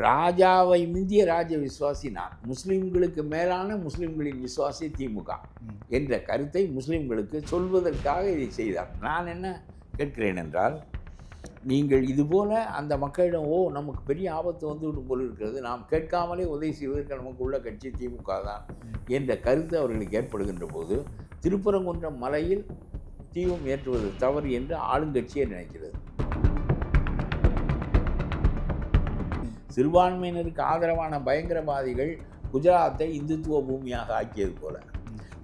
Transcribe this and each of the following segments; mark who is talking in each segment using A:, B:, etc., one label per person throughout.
A: ராஜாவை மிந்திய ராஜ விசுவாசி நான், முஸ்லீம்களுக்கு மேலான முஸ்லீம்களின் விசுவாசி திமுக என்ற கருத்தை முஸ்லீம்களுக்கு சொல்வதற்காக இதை செய்தார். நான் என்ன கேட்கிறேன் என்றால், நீங்கள் இதுபோல் அந்த மக்களிடம் நமக்கு பெரிய ஆபத்து வந்துவிடும் போல் இருக்கிறது, நாம் கேட்காமலே உதவி செய்வதற்கு நமக்கு உள்ள கட்சி திமுக தான் என்ற கருத்து அவர்களுக்கு ஏற்படுகின்ற போது, திருப்பரங்குன்றம் மலையில் தீபம் ஏற்றுவது தவறு என்று ஆளுங்கட்சியை நினைக்கிறது. சிறுபான்மையினருக்கு ஆதரவான பயங்கரவாதிகள் குஜராத்தை இந்துத்துவ பூமியாக ஆக்கியது போல,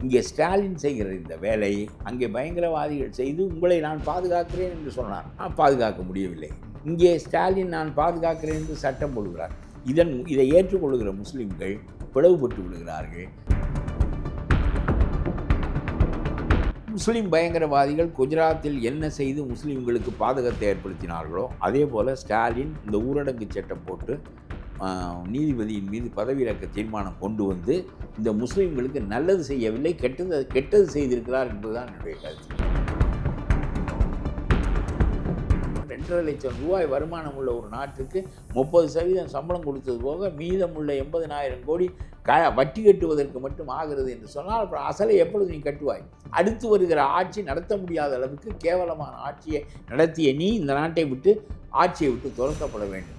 A: இங்கே ஸ்டாலின் செய்கிற இந்த வேலை அங்கே பயங்கரவாதிகள் செய்து உங்களை நான் பாதுகாக்கிறேன் என்று சொன்னார். பாதுகாக்க முடியவில்லை. இங்கே ஸ்டாலின் நான் பாதுகாக்கிறேன் என்று சட்டம் போடுகிறார். இதை ஏற்றுக்கொள்கிற முஸ்லீம்கள் பிளவுபட்டு விடுகிறார்கள். முஸ்லீம் பயங்கரவாதிகள் குஜராத்தில் என்ன செய்து முஸ்லீம்களுக்கு பாதகத்தை ஏற்படுத்தினார்களோ அதே போல் ஸ்டாலின் இந்த ஊரடங்கு சட்டம் போட்டு நீதிபதியின் மீது பதவியிறக்க தீர்மானம் கொண்டு வந்து இந்த முஸ்லீம்களுக்கு நல்லது செய்யவில்லை, கெட்டது செய்திருக்கிறார் என்பதுதான் என்னுடைய கருத்து. 2.5 லட்சம் ரூபாய் வருமானம் உள்ள ஒரு நாட்டுக்கு 30% சம்பளம் கொடுத்தது போக மீதமுள்ள 80,000 கோடி வட்டி கட்டுவதற்கு மட்டும் ஆகிறது என்று சொன்னால் அப்புறம் அசலை எப்பொழுது நீ கட்டுவாய்? அடுத்து வருகிற ஆட்சி நடத்த முடியாத அளவுக்கு கேவலமான ஆட்சியை நடத்திய நீ இந்த நாட்டை விட்டு ஆட்சியை விட்டு துரத்தப்பட வேண்டும்.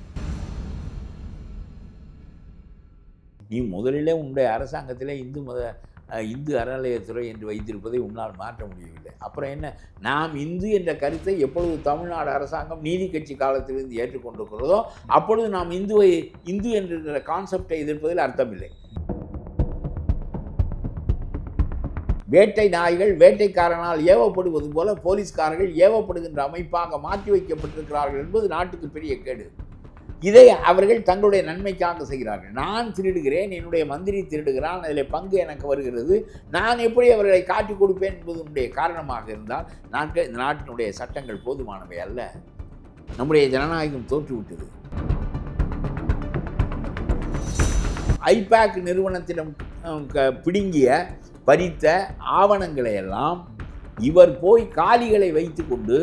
A: நீ முதலிலே உன்னுடைய அரசாங்கத்திலே இந்து அறநிலையத்துறை என்று வைத்திருப்பதை உன்னால் மாற்ற முடியவில்லை. அப்புறம் என்ன? நாம் இந்து என்ற கருத்தை எப்பொழுது தமிழ்நாடு அரசாங்கம் நீதி கட்சி காலத்திலிருந்து ஏற்றுக்கொண்டிருக்கிறதோ அப்பொழுது நாம் இந்து என்ற கான்செப்டை எதிர்ப்பதில் அர்த்தமில்லை. வேட்டை நாய்கள் வேட்டைக்காரனால் ஏவப்படுவது போல போலீஸ்காரர்கள் ஏவப்படுகின்ற அமைப்பாக மாற்றி வைக்கப்பட்டிருக்கிறார்கள் என்பது நாட்டுக்கு பெரிய கேடு. இதை அவர்கள் தங்களுடைய நன்மைக்காக செய்கிறார்கள். நான் திருடுகிறேன், என்னுடைய மந்திரி திருடுகிறான், அதில் பங்கு எனக்கு வருகிறது, நான் எப்படி அவர்களை காட்டிக் கொடுப்பேன் என்பதனுடைய காரணமாக இருந்தால் இந்த நாட்டினுடைய சட்டங்கள் போதுமானவை அல்ல. நம்முடைய ஜனநாயகம் தோற்றுவிட்டது. ஐபேக் நிறுவனத்திடம் பறித்த ஆவணங்களை எல்லாம் இவர் போய் காலிகளை வைத்து கொண்டு,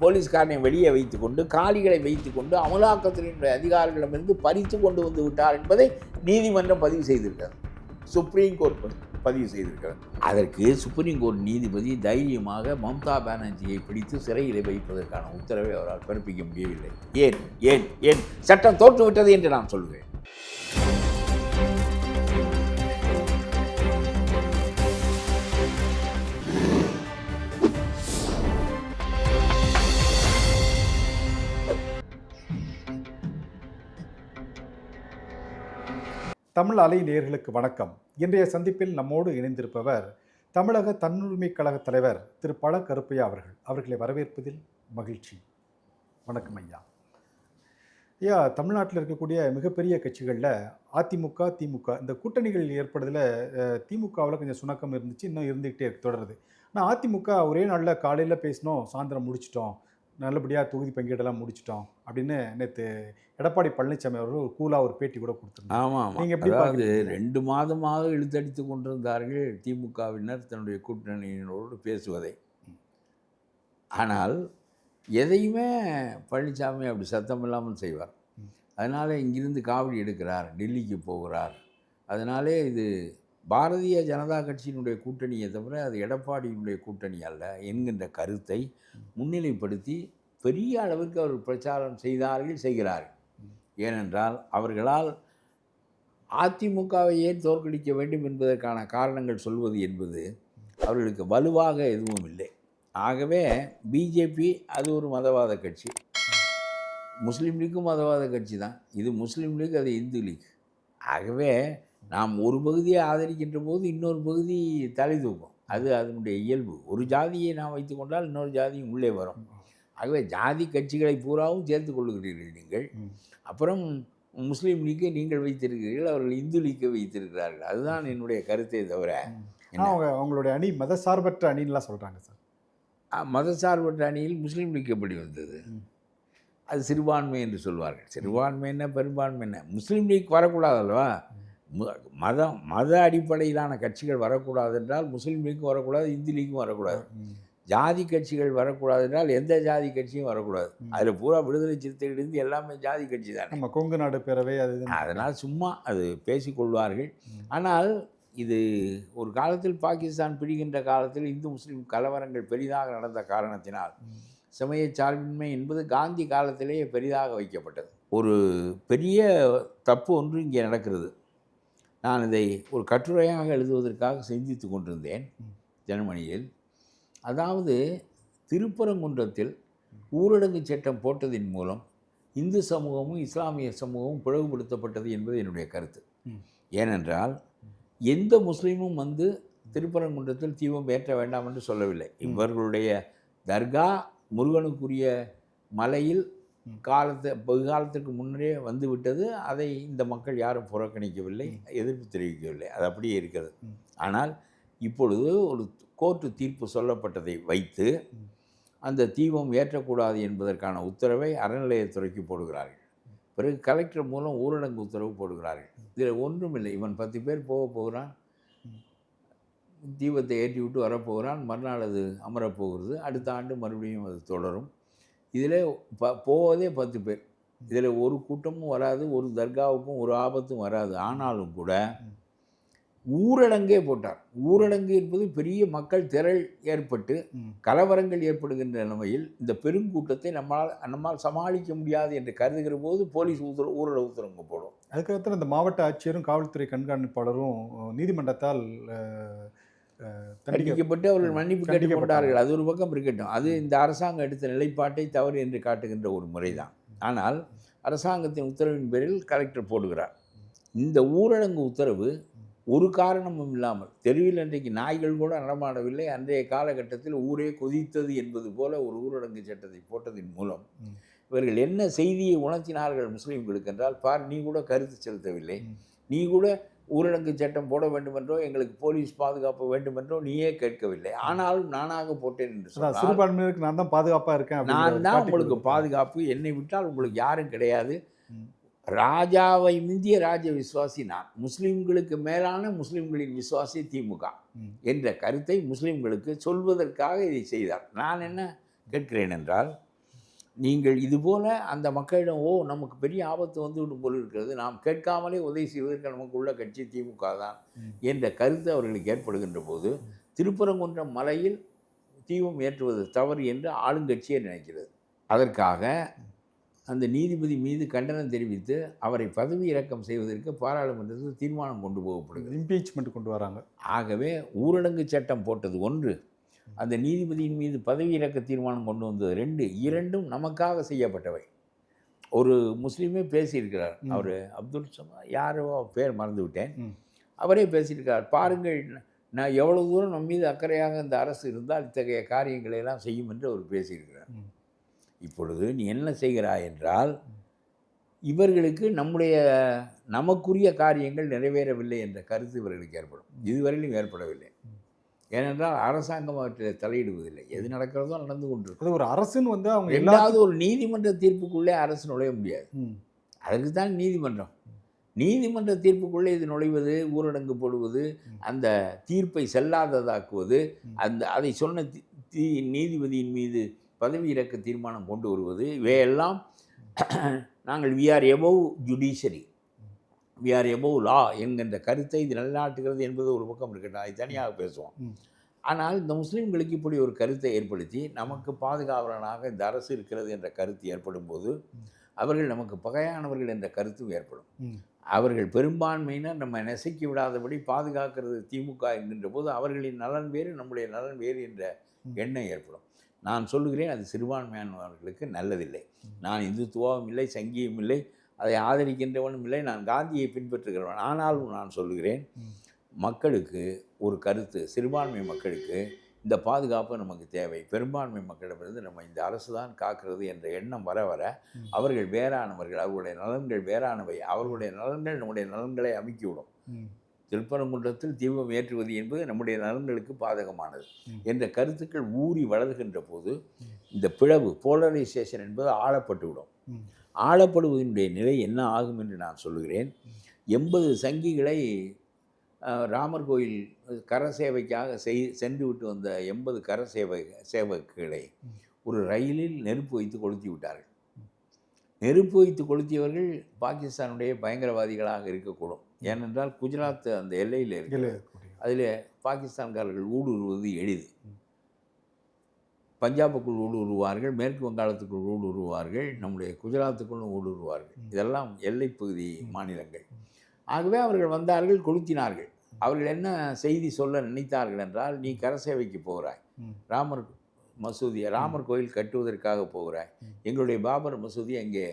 A: போலீஸ்காரனை வெளியே வைத்து கொண்டு காலிகளை வைத்து கொண்டு அமலாக்கத்துறையினுடைய அதிகாரிகளிடமிருந்து பறித்து கொண்டு வந்து விட்டார் என்பதை நீதிமன்றம் பதிவு செய்திருக்கிறது. சுப்ரீம் கோர்ட் பதிவு செய்திருக்கிறது. அதற்கு சுப்ரீம் கோர்ட் நீதிபதி தைரியமாக மம்தா பானர்ஜியை பிடித்து சிறையில் வைப்பதற்கான உத்தரவை அவரால் பிறப்பிக்க முடியவில்லை. ஏன் ஏன் ஏன் சட்டம் தோற்றுவிட்டது என்று நான் சொல்கிறேன்.
B: தமிழ் அலை நேயர்களுக்கு வணக்கம். இன்றைய சந்திப்பில் நம்மோடு இணைந்திருப்பவர் தமிழக தன்னுரிமை கழக தலைவர் திரு பழ கருப்பையா அவர்கள். அவர்களை வரவேற்பதில் மகிழ்ச்சி. வணக்கம் ஐயா. ஐயா, தமிழ்நாட்டில் இருக்கக்கூடிய மிகப்பெரிய கட்சிகளில் அதிமுக, திமுக இந்த கூட்டணிகள் ஏற்படுறதுல திமுகவில் கொஞ்சம் சுணக்கம் இருந்துச்சு, இன்னும் இருந்துக்கிட்டே தொடருது. ஆனால் அதிமுக ஒரே நாளில் காலையில் பேசினோம், சாயந்தரம் முடிச்சிட்டோம், நல்லபடியாக தொகுதி பங்கீடெல்லாம் முடிச்சிட்டோம் அப்படின்னு நேற்று எடப்பாடி பழனிசாமி அவர்கள் கூலாக ஒரு பேட்டி கூட கொடுத்துருந்தாங்க.
A: ஆமாம், நீங்கள் எப்படி? அதாவது 2 மாதமாக இழுத்தடித்து கொண்டிருந்தார்கள் திமுகவினர் தன்னுடைய கூட்டணியினரோடு பேசுவதை. ஆனால் எதையுமே பழனிசாமி அப்படி சத்தம் இல்லாமல் செய்வார். அதனால் இங்கிருந்து காவடி எடுக்கிறார், டெல்லிக்கு போகிறார். அதனாலே இது பாரதிய ஜனதா கட்சியினுடைய கூட்டணியை தவிர அது எடப்பாடியினுடைய கூட்டணி அல்ல என்கின்ற கருத்தை முன்னிலைப்படுத்தி பெரிய அளவுக்கு அவர் பிரச்சாரம் செய்கிறார்கள். ஏனென்றால் அவர்களால் அதிமுகவை ஏன் தோற்கடிக்க வேண்டும் என்பதற்கான காரணங்கள் சொல்வது என்பது அவர்களுக்கு வலுவாக எதுவும் இல்லை. ஆகவே பிஜேபி அது ஒரு மதவாத கட்சி, முஸ்லீம் லீக்கும் மதவாத கட்சி தான். இது முஸ்லீம் லீக், அது இந்து லீக். ஆகவே நாம் ஒரு பகுதியை ஆதரிக்கின்ற போது இன்னொரு பகுதி தலை தூக்கும். அது அதனுடைய இயல்பு. ஒரு ஜாதியை நாம் வைத்து கொண்டால் இன்னொரு ஜாதியும் உள்ளே வரும். ஆகவே ஜாதி கட்சிகளை பூராவும் சேர்த்து கொள்ளுகிறீர்கள் நீங்கள். அப்புறம் முஸ்லீம் லீக்கை நீங்கள் வைத்திருக்கிறீர்கள், அவர்கள் இந்து லீக்கை வைத்திருக்கிறார்கள். அதுதான் என்னுடைய கருத்தை தவிர.
B: அவங்களுடைய அணி மதசார்பற்ற அணின்லாம் சொல்கிறாங்க சார்.
A: மதசார்பற்ற அணியில் முஸ்லீம் லீக் எப்படி வந்தது? அது சிறுபான்மை என்று சொல்வார்கள். சிறுபான்மை என்ன பெரும்பான்மை என்ன? முஸ்லீம் லீக் வரக்கூடாது அல்லவா? மத அடிப்படையிலான கட்சிகள் வரக்கூடாது என்றால் முஸ்லீம் லீக்கும் வரக்கூடாது, இந்து லீக்கும் வரக்கூடாது. ஜாதி கட்சிகள் வரக்கூடாது என்றால் எந்த ஜாதி கட்சியும் வரக்கூடாது. அதில் பூரா விடுதலை சிறுத்தைகளிலிருந்து எல்லாமே ஜாதி கட்சி தான்.
B: நம்ம கொங்கு நாடு பேரவை அது
A: அதனால் சும்மா அது பேசிக்கொள்வார்கள். ஆனால் இது ஒரு காலத்தில் பாகிஸ்தான் பிடிக்கின்ற காலத்தில் இந்து முஸ்லீம் கலவரங்கள் பெரிதாக நடந்த காரணத்தினால் சமய சார்பின்மை என்பது காந்தி காலத்திலேயே பெரிதாக வைக்கப்பட்டது. ஒரு பெரிய தப்பு ஒன்று இங்கே நடக்கிறது. நான் இதை ஒரு கட்டுரையாக எழுதுவதற்காக சிந்தித்து கொண்டிருந்தேன் ஜனமணியில். அதாவது திருப்பரங்குன்றத்தில் ஊரடங்கு சட்டம் போட்டதின் மூலம் இந்து சமூகமும் இஸ்லாமிய சமூகமும் பிளவுபடுத்தப்பட்டது என்பது என்னுடைய கருத்து. ஏனென்றால் எந்த முஸ்லீமும் வந்து திருப்பரங்குன்றத்தில் தீபம் ஏற்ற வேண்டாம் என்று சொல்லவில்லை. இவர்களுடைய தர்கா முருகனுக்குரிய மலையில் வெகுகாலத்திற்கு முன்னரே வந்துவிட்டது. அதை இந்த மக்கள் யாரும் புறக்கணிக்கவில்லை, எதிர்ப்பு தெரிவிக்கவில்லை. அது அப்படியே இருக்கிறது. ஆனால் இப்பொழுது ஒரு கோர்ட்டு தீர்ப்பு சொல்லப்பட்டதை வைத்து அந்த தீபம் ஏற்றக்கூடாது என்பதற்கான உத்தரவை அறநிலையத்துறைக்கு போடுகிறார்கள். பிறகு கலெக்டர் மூலம் ஊரடங்கு உத்தரவு போடுகிறார்கள். இதில் ஒன்றுமில்லை. இவன் 10 பேர் போகிறான், தீபத்தை ஏற்றி விட்டு வரப்போகிறான், மறுநாள் அது அமரப்போகிறது, அடுத்த ஆண்டு மறுபடியும் அது தொடரும். இதில் போவதே 10 பேர். இதில் ஒரு கூட்டமும் வராது, ஒரு தர்காவுக்கும் ஒரு ஆபத்தும் வராது. ஆனாலும் கூட ஊரடங்கே போட்டார். ஊரடங்கு என்பது பெரிய மக்கள் திரள் ஏற்பட்டு கலவரங்கள் ஏற்படுகின்ற நிலைமையில் இந்த பெருங்கூட்டத்தை நம்மால் சமாளிக்க முடியாது என்று கருதுகிற போது போலீஸ் ஊரடங்கு உத்தரவு போடும்.
B: அதுக்கப்புறம் இந்த மாவட்ட ஆட்சியரும் காவல்துறை கண்காணிப்பாளரும் நீதிமன்றத்தால்
A: தண்டிக்கப்பட்டு அவர்கள் மன்னிப்பு கேட்டுக்கொண்டார்கள். அது ஒரு பக்கம் இருக்கட்டும். அது இந்த அரசாங்கம் எடுத்த நிலைப்பாட்டை தவறு என்று காட்டுகின்ற ஒரு முறைதான். ஆனால் அரசாங்கத்தின் உத்தரவின் பேரில் கலெக்டர் போடுகிறார். இந்த ஊரடங்கு உத்தரவு ஒரு காரணமும் இல்லாமல் தெருவில் அன்றைக்கு நாய்கள் கூட நடமாடவில்லை. அன்றைய காலகட்டத்தில் ஊரே கொதித்தது என்பது போல ஒரு ஊரடங்கு சட்டத்தை போட்டதின் மூலம் இவர்கள் என்ன செய்தியை உணர்த்தினார்கள் முஸ்லீம்களுக்கு என்றால், பார், நீ கூட கருத்து செலுத்தவில்லை, நீ கூட ஊரடங்கு சட்டம் போட வேண்டுமென்றோ எங்களுக்கு போலீஸ் பாதுகாப்பு வேண்டுமென்றோ நீயே கேட்கவில்லை. ஆனாலும் நானாக போட்டேன் என்று சொன்னால்
B: சிறுபான்மையினருக்கு நான் தான் பாதுகாப்பாக இருக்கேன்,
A: நான் தான் உங்களுக்கு பாதுகாப்பு, என்னை விட்டால் உங்களுக்கு யாரும் கிடையாது, ராஜாவை மிந்திய ராஜ விசுவாசி நான், முஸ்லீம்களுக்கு மேலான முஸ்லீம்களின் விசுவாசி திமுக என்ற கருத்தை முஸ்லீம்களுக்கு சொல்வதற்காக இதை செய்தார். நான் என்ன கேட்கிறேன் என்றால், நீங்கள் இதுபோல் அந்த மக்களிடம் நமக்கு பெரிய ஆபத்து வந்துவிடும் போல் இருக்கிறது, நாம் கேட்காமலே உதவி செய்வதற்கு நமக்கு உள்ள கட்சி திமுக தான் என்ற கருத்து அவர்களுக்கு ஏற்படுகின்ற போது திருப்பரங்குன்றம் மலையில் தீபம் ஏற்றுவது தவறு என்று ஆளுங்கட்சியே நினைக்கிறது. அதற்காக அந்த நீதிபதி மீது கண்டனம் தெரிவித்து அவரை பதவி இறக்கம் செய்வதற்கு பாராளுமன்றத்தில் தீர்மானம் கொண்டு போகப்படுகிறது.
B: இம்பீச்மெண்ட் கொண்டு வராங்க.
A: ஆகவே ஊரடங்கு சட்டம் போட்டது ஒன்று, அந்த நீதிபதியின் மீது பதவி இறக்க தீர்மானம் கொண்டு வந்தது இரண்டும் நமக்காக செய்யப்பட்டவை. ஒரு முஸ்லீமே பேசியிருக்கிறார், அவர் அப்துல் சமா யாரோ பேர் மறந்து விட்டேன், அவரே பேசியிருக்கிறார், பாருங்கள் நான் எவ்வளவு தூரம் நம் மீது அக்கறையாக இந்த அரசு இருந்தால் இத்தகைய காரியங்களை எல்லாம் செய்யும் என்று அவர் பேசியிருக்கிறார். இப்பொழுது நீ என்ன செய்கிறாய் என்றால், இவர்களுக்கு நமக்குரிய காரியங்கள் நிறைவேறவில்லை என்ற கருத்து இவர்களுக்கு ஏற்படும். இதுவரையிலும் ஏற்படவில்லை. ஏனென்றால் அரசாங்கம் அவற்றில் தலையிடுவதில்லை, எது நடக்கிறதோ நடந்து கொண்டிருக்கும்.
B: ஒரு அரசுன்னு வந்து அவங்க
A: எல்லாவது ஒரு நீதிமன்ற தீர்ப்புக்குள்ளே அரசு நுழைய முடியாது. அதுக்கு தான் நீதிமன்றம். நீதிமன்ற தீர்ப்புக்குள்ளே இது நுழைவது, ஊரடங்கு போடுவது, அந்த தீர்ப்பை செல்லாததாக்குவது, அதை சொன்ன நீதிபதியின் மீது பதவி இறக்க தீர்மானம் கொண்டு வருவது, இவையெல்லாம் நாங்கள் we are above judiciary, we are above law என்கின்ற கருத்தை இது நிலைநாட்டுகிறது என்பது ஒரு பக்கம் இருக்கட்டும், அதை தனியாக பேசுவோம். ஆனால் இந்த முஸ்லீம்களுக்கு இப்படி ஒரு கருத்தை ஏற்படுத்தி நமக்கு பாதுகாவலனாக இந்த அரசு இருக்கிறது என்ற கருத்து ஏற்படும் போது அவர்கள் நமக்கு பகையானவர்கள் என்ற கருத்தும் ஏற்படும். அவர்கள் பெரும்பான்மையினர் நம்ம நெசைக்கி விடாதபடி பாதுகாக்கிறது திமுக என்கின்ற போது அவர்களின் நலன் வேறு நம்முடைய நலன் வேறு என்ற எண்ணம் ஏற்படும். நான் சொல்லுகிறேன், அது சிறுபான்மையானவர்களுக்கு நல்லதில்லை. நான் இந்துத்துவம் இல்லை, சங்கியும் இல்லை, அதை ஆதரிக்கின்றவனும் இல்லை, நான் காந்தியை பின்பற்றுகிறவன். ஆனாலும் நான் சொல்லுகிறேன், மக்களுக்கு ஒரு கருத்து, சிறுபான்மை மக்களுக்கு இந்த பாதுகாப்பு நமக்கு தேவை, பெரும்பான்மை மக்களிடமிருந்து நம்ம இந்த அரசு தான் காக்கிறது என்ற எண்ணம் வர வர அவர்கள் வேறானவர்கள், அவர்களுடைய நலன்கள் வேறானவை, அவர்களுடைய நலன்கள் நம்முடைய நலன்களை அமுக்கிவிடும். திருப்பரங்குன்றத்தில் தீபம் ஏற்றுவது என்பது நம்முடைய நலன்களுக்கு பாதகமானது என்ற கருத்துக்கள் ஊறி வளர்கின்ற போது இந்த பிளவு, போலரைசேஷன் என்பது ஆளப்பட்டுவிடும். ஆளப்படுவதனுடைய நிலை என்ன ஆகும் என்று நான் சொல்லுகிறேன். 80 சங்கிகளை ராமர் கோயில் கர சேவைக்காக சென்று விட்டு வந்த 80 கர சேவகர்களை ஒரு ரயிலில் நெருப்பு வைத்து கொளுத்தி விட்டார்கள். நெருப்பு வைத்து கொளுத்தியவர்கள் பாகிஸ்தானுடைய பயங்கரவாதிகளாக இருக்கக்கூடும். ஏனென்றால் குஜராத் அந்த எல்லையில் இருக்கு, அதில் பாகிஸ்தான்காரர்கள் ஊடுருவது எளிது. பஞ்சாபுக்குள் ஊடுருவார்கள், மேற்கு வங்காளத்துக்குள் ஊடுருவார்கள், நம்முடைய குஜராத்துக்குள்ளும் ஊடுருவார்கள். இதெல்லாம் எல்லைப்பகுதி மாநிலங்கள். ஆகவே அவர்கள் வந்தார்கள், கொளுத்தினார்கள். அவர்கள் என்ன செய்தி சொல்ல நினைத்தார்கள் என்றால், நீ கரசேவைக்கு போகிறாய், ராமர் கோயில் கட்டுவதற்காக போகிறாய், எங்களுடைய பாபர் மசூதி அங்கே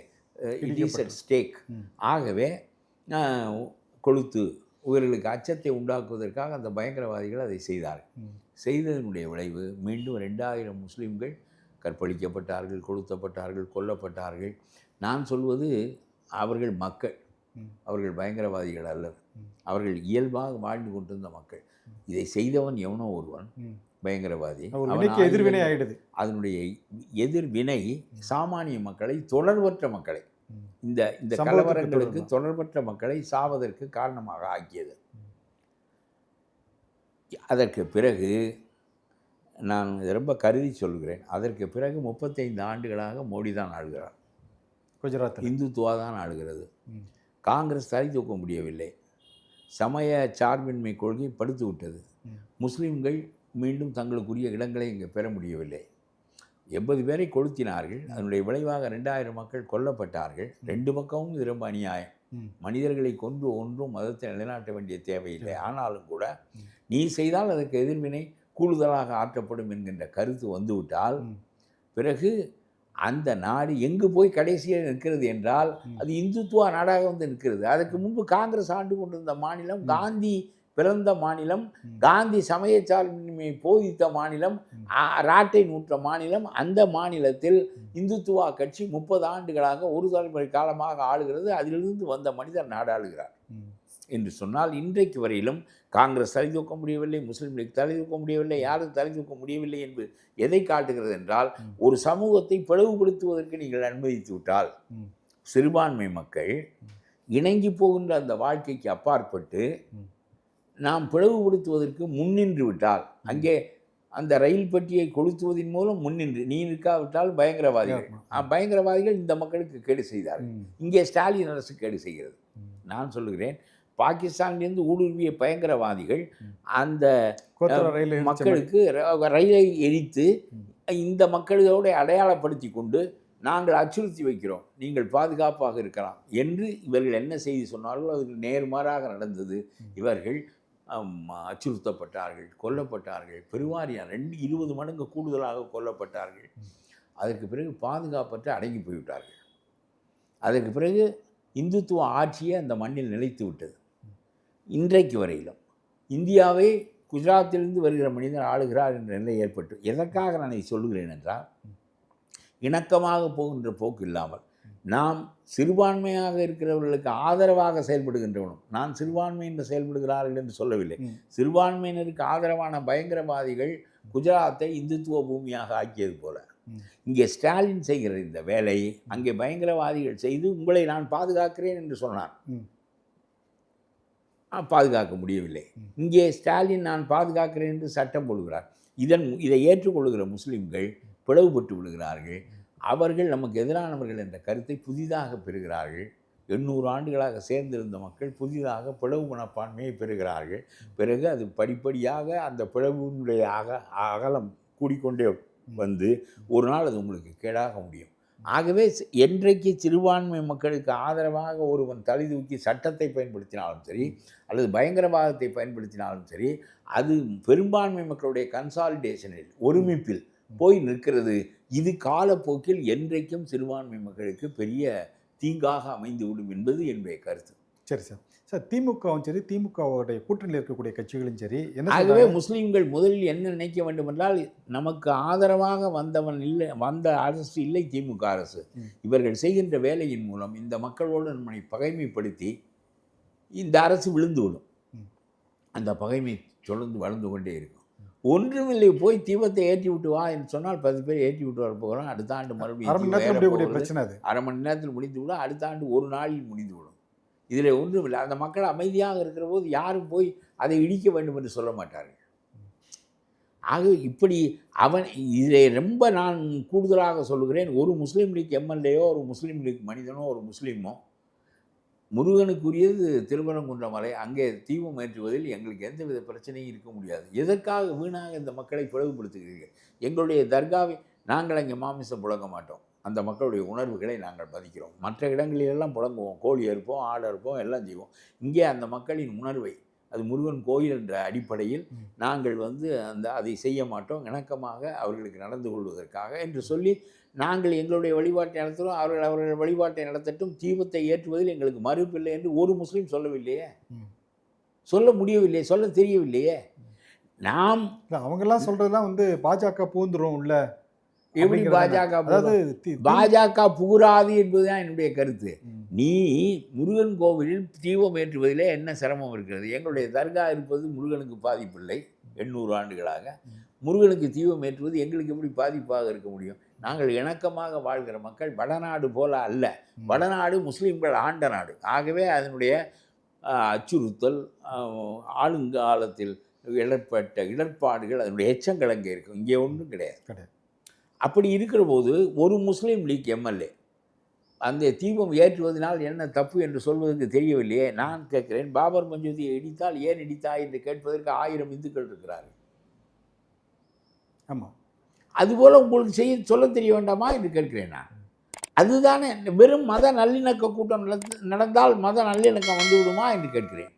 A: இட் இஸ் அட் ஸ்டேக், ஆகவே கொளுத்து, இவர்களுக்கு அச்சத்தை உண்டாக்குவதற்காக அந்த பயங்கரவாதிகள் அதை செய்தார்கள். செய்ததனுடைய விளைவு மீண்டும் 2000 முஸ்லீம்கள் கற்பழிக்கப்பட்டார்கள், கொளுத்தப்பட்டார்கள், கொல்லப்பட்டார்கள். நான் சொல்வது அவர்கள் மக்கள், அவர்கள் பயங்கரவாதிகள் அல்ல, அவர்கள் இயல்பாக வாழ்ந்து கொண்டிருந்த மக்கள். இதை செய்தவன் எவனோ ஒருவன் பயங்கரவாதி,
B: எதிர்வினை ஆயிடுது.
A: அதனுடைய எதிர்வினை சாமானிய மக்களை, தொடர்பற்ற மக்களை, இந்த கலவரங்களுக்கு தொடர்பற்ற மக்களை சாவதற்கு காரணமாக ஆக்கியது. அதற்கு பிறகு நான் ரொம்ப கருதி சொல்கிறேன், அதற்கு பிறகு 35 ஆண்டுகளாக மோடி தான் ஆளுகிறார்.
B: குஜராத்
A: இந்துத்துவா தான் ஆளுகிறது. காங்கிரஸ் தலை தூக்க முடியவில்லை. சமய சார்பின்மை கொள்கை படுத்து விட்டது. முஸ்லீம்கள் மீண்டும் தங்களுக்குரிய இடங்களை இங்கே பெற முடியவில்லை. 80 பேரை கொளுத்தினார்கள். அதனுடைய விளைவாக 2000 மக்கள் கொல்லப்பட்டார்கள். 2 பக்கமும் இது ரொம்ப அநியாயம். மனிதர்களை கொன்று ஒன்றும் மதத்தை நிலைநாட்ட வேண்டிய தேவையில்லை. ஆனாலும் கூட நீ செய்தால் அதற்கு எதிர்வினை கூடுதலாக ஆற்றப்படும் என்கின்ற கருத்து வந்துவிட்டால் பிறகு அந்த நாடு எங்கு போய் கடைசியாக நிற்கிறது என்றால் அது இந்துத்துவா நாடாக வந்து நிற்கிறது. அதற்கு முன்பு காங்கிரஸ் ஆண்டு கொண்டிருந்த மாநிலம், காந்தி பிறந்த மாநிலம், காந்தி சமயச்சார்பின்மையை போதித்த மாநிலம், ராட்டை நூற்ற மாநிலம், அந்த மாநிலத்தில் இந்துத்துவா கட்சி 30 ஆண்டுகளாக ஒரு தலைமுறை காலமாக ஆளுகிறது. அதிலிருந்து வந்த மனிதர் நாடாளுகிறார் என்று சொன்னால் இன்றைக்கு வரையிலும் காங்கிரஸ் தலை தூக்க முடியவில்லை, முஸ்லீம் லீக் தலை தூக்க முடியவில்லை, யாரும் தலை தூக்க முடியவில்லை என்று எதை காட்டுகிறது என்றால், ஒரு சமூகத்தை பிளவுபடுத்துவதற்கு நீங்கள் அனுமதித்து விட்டால் சிறுபான்மை மக்கள் இணங்கி போகின்ற அந்த வாழ்க்கைக்கு அப்பாற்பட்டு நாம் பிளவுபடுத்துவதற்கு முன்னின்று விட்டால், அங்கே அந்த ரயில் பெட்டியை கொளுத்துவதன் மூலம் முன்னின்று நீ நிற்காவிட்டால் பயங்கரவாதிகள் இந்த மக்களுக்கு கேடு செய்தார்கள். இங்கே ஸ்டாலின் அரசு கேடு செய்கிறது. நான் சொல்லுகிறேன், பாகிஸ்தானிலிருந்து ஊடுருவிய பயங்கரவாதிகள் அந்த மக்களுக்கு ரயிலை எரித்து இந்த மக்களோடு அடையாளப்படுத்தி கொண்டு நாங்கள் அச்சுறுத்தி வைக்கிறோம், நீங்கள் பாதுகாப்பாக இருக்கலாம் என்று இவர்கள் என்ன செய்தி சொன்னார்களோ அதுக்கு நேர்மாறாக நடந்தது. இவர்கள் அச்சுறுத்தப்பட்டார்கள், கொல்லப்பட்டார்கள், பெருவாரியாக 20 மடங்கு கூடுதலாக கொல்லப்பட்டார்கள். அதற்கு பிறகு பாதுகாப்பற்று அடங்கி போய்விட்டார்கள். அதற்கு பிறகு இந்துத்துவ ஆட்சியை அந்த மண்ணில் நிலைத்து விட்டது. இன்றைக்கு வரையிலும் இந்தியாவை குஜராத்திலிருந்து வருகிற மனிதர் ஆளுகிறார் என்ற நிலை ஏற்பட்டு, எதற்காக நான் இதை சொல்லுகிறேன் என்றால், இணக்கமாக போகின்ற போக்கு இல்லாமல் நாம் சிறுபான்மையாக இருக்கிறவர்களுக்கு ஆதரவாக செயல்படுகின்றவனும், நான் சிறுபான்மை என்று செயல்படுகிறார்கள் என்று சொல்லவில்லை, சிறுபான்மையினருக்கு ஆதரவான பயங்கரவாதிகள் குஜராத்தை இந்துத்துவ பூமியாக ஆக்கியது போல இங்கே ஸ்டாலின் செய்கிற இந்த வேலை அங்கே பயங்கரவாதிகள் செய்து உங்களை நான் பாதுகாக்கிறேன் என்று சொன்னான். பாதுகாக்க முடியவில்லை. இங்கே ஸ்டாலின் நான் பாதுகாக்கிறேன் என்று சட்டம் போடுகிறார். இதை ஏற்றுக்கொள்கிற முஸ்லீம்கள் பிளவுபட்டு விடுகிறார்கள். அவர்கள் நமக்கு எதிரானவர்கள் என்ற கருத்தை புதிதாக பெறுகிறார்கள். 800 ஆண்டுகளாக சேர்ந்திருந்த மக்கள் புதிதாக பிளவு மனப்பான்மையை பெறுகிறார்கள். பிறகு அது படிப்படியாக அந்த பிளவுடைய அகலம் கூடிக்கொண்டே வந்து ஒரு நாள் அது உங்களுக்கு கேடாக முடியும். ஆகவே என்றைக்கு சிறுபான்மை மக்களுக்கு ஆதரவாக ஒருவன் தலை தூக்கி சட்டத்தை பயன்படுத்தினாலும் சரி, அல்லது பயங்கரவாதத்தை பயன்படுத்தினாலும் சரி, அது பெரும்பான்மை மக்களுடைய கன்சாலிடேஷனில், ஒருமிப்பில் போய் நிற்கிறது. இது காலப்போக்கில் என்றைக்கும் சிறுபான்மை மக்களுக்கு பெரிய தீங்காக அமைந்துவிடும் என்பது என்னுடைய கருத்து.
B: சரி சார். சார், திமுகவும் சரி, திமுகவுடைய கூட்டணியில் இருக்கக்கூடிய கட்சிகளும் சரி,
A: ஆகவே முஸ்லீம்கள் முதலில் என்ன நினைக்க வேண்டும் என்றால், நமக்கு ஆதரவாக வந்த அரசு இல்லை திமுக அரசு. இவர்கள் செய்கின்ற வேலையின் மூலம் இந்த மக்களோடு நம்மை பகைமைப்படுத்தி இந்த அரசு விழுந்துவிடும். அந்த பகைமை தொடர்ந்து வளர்ந்து கொண்டே இருக்கும். ஒன்றுமில்லை, போய் தீபத்தை ஏற்றி விட்டு வா என்று சொன்னால் 10 பேர் ஏற்றி விட்டு வர போகிறோம். அடுத்த ஆண்டு மறுபடியும்
B: 1/2 மணி நேரத்தில் முடிந்துவிடும்.
A: அடுத்த ஆண்டு ஒரு நாளில் முடிந்துவிடும். இதில் ஒன்றும் இல்லை. அந்த மக்கள் அமைதியாக இருக்கிற போது யாரும் போய் அதை இடிக்க வேண்டும் என்று சொல்ல மாட்டார்கள். ஆக இப்படி அவன் இதில் ரொம்ப நான் கூடுதலாக சொல்லுகிறேன், ஒரு முஸ்லீம் லீக் எம்எல்ஏயோ ஒரு முஸ்லீம் லீக் மனிதனோ ஒரு முஸ்லீமோ முருகனுக்குரியது திருப்பரங்குன்றம் மலை, அங்கே தீபம் ஏற்றுவதில் எங்களுக்கு எந்தவித பிரச்சனையும் இருக்க முடியாது. எதற்காக வீணாக இந்த மக்களை பிளவுபடுத்துகிறீர்கள்? எங்களுடைய தர்காவை நாங்கள் அங்கே மாமிசம் புழங்க மாட்டோம். அந்த மக்களுடைய உணர்வுகளை நாங்கள் பதிக்கிறோம். மற்ற இடங்களிலெல்லாம் புழங்குவோம், கோழி அறுப்போம், ஆடு அறுப்போம், எல்லாம் செய்வோம். இங்கே அந்த மக்களின் உணர்வை, அது முருகன் கோயில் என்ற அடிப்படையில் நாங்கள் அதை செய்ய மாட்டோம், இணக்கமாக அவர்களுக்கு நடந்து கொள்வதற்காக என்று சொல்லி நாங்கள் எங்களுடைய வழிபாட்டை நடத்துகிறோம், அவர்கள் வழிபாட்டை நடத்தட்டும், தீபத்தை ஏற்றுவதில் எங்களுக்கு மறுப்பில்லை என்று ஒரு முஸ்லீம் சொல்லவில்லையே, சொல்ல முடியவில்லையே, சொல்ல தெரியவில்லையே. நாம்
B: அவங்கெல்லாம் சொல்றதெல்லாம் பாஜக பூந்துரும் உள்ள.
A: எப்படி பாஜக புகுறாது என்பதுதான் என்னுடைய கருத்து. நீ முருகன் கோவிலில் தீபம் ஏற்றுவதிலே என்ன சிரமம் இருக்கிறது? எங்களுடைய தர்கா இருப்பது முருகனுக்கு பாதிப்பில்லை. 800 ஆண்டுகளாக முருகனுக்கு தீபம் ஏற்றுவது எங்களுக்கு எப்படி பாதிப்பாக இருக்க முடியும்? நாங்கள் இணக்கமாக வாழ்கிற மக்கள். வடநாடு போல அல்ல. வடநாடு முஸ்லீம்கள் ஆண்ட நாடு. ஆகவே அதனுடைய அச்சுறுத்தல், ஆளுங்காலத்தில் ஏற்பட்ட இடர்பாடுகள், அதனுடைய எச்சங்கள் அங்கே இருக்கும். இங்கே ஒன்றும் கிடையாது. அப்படி இருக்கிற போது ஒரு முஸ்லீம் லீக் எம்எல்ஏ அந்த தீபம் ஏற்றுவதனால் என்ன தப்பு என்று சொல்வதற்கு தெரியவில்லையே. நான் கேட்கிறேன், பாபர் மசூதியை இடித்தால் ஏன் இடித்தாய் என்று கேட்பதற்கு 1000 இந்துக்கள் இருக்கிறார்கள்.
B: ஆமாம்,
A: அதுபோல் உங்களுக்கு சொல்ல தெரிய வேண்டாமா என்று கேட்கிறேன் நான். அதுதானே, வெறும் மத நல்லிணக்க கூட்டம் நடந்தால் மத நல்லிணக்கம் வந்துவிடுமா என்று கேட்கிறேன்.